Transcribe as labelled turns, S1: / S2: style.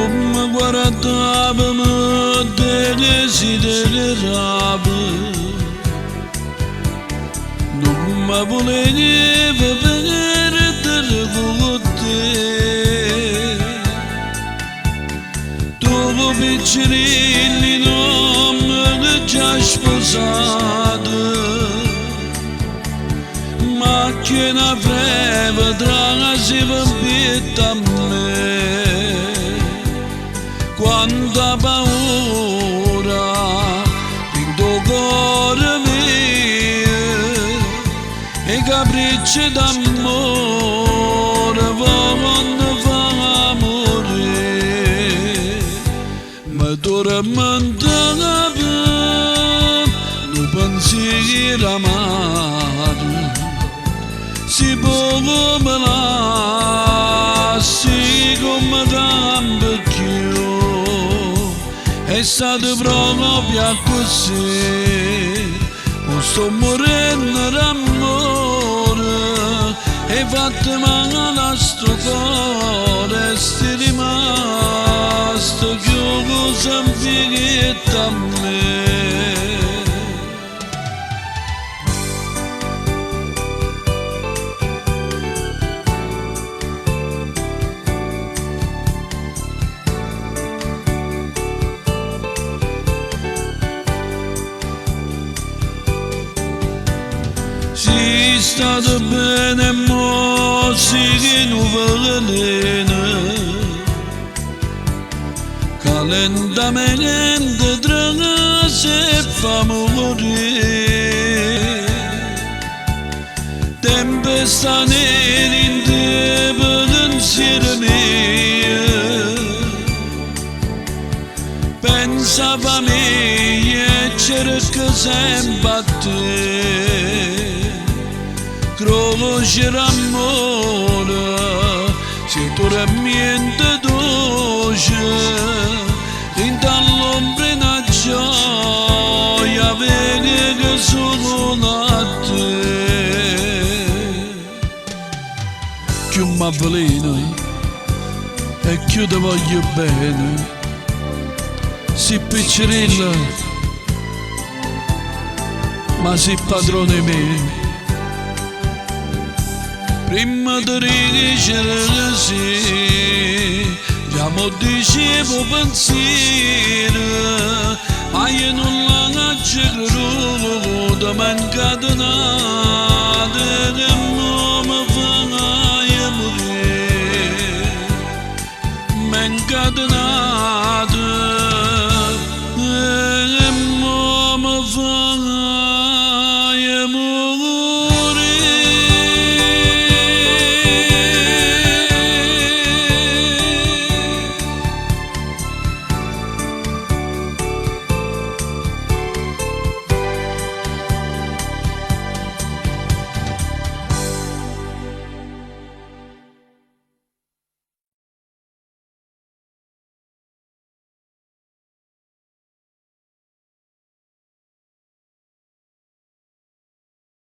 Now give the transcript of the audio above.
S1: Non guardava desiderava, non mi voleva vedere con te. Dopo piccirilli non mi già sposato, ma che ne avrebbe tra si vampita a me. Quanta paura in tuo cuore mio e capricci d'amore vanno fa morire, ma tormentava non pensiero amaro si può come lasci come campo chiù. È stato proprio così, non sto morendo d'amore, e fatto male a sto cuore, sti rimasto chiuso sempre a me. Si stato bene mo si che non veleno, calentamente tra se fa morire, tempesta nera in te pensiero mio, pensava a me e cerca sempre a te. Conoscere amore, se tu rammiente dolce, in dall'ombra una gioia, vedi che sono a te. Più mi avveleno e più ti voglio bene, si piccerilla, ma si padrone mio. Prima di richiedere sì, già mi dicevo pensiero, ma io non l'ho creduto, mancato nada che mi fa morire, mancato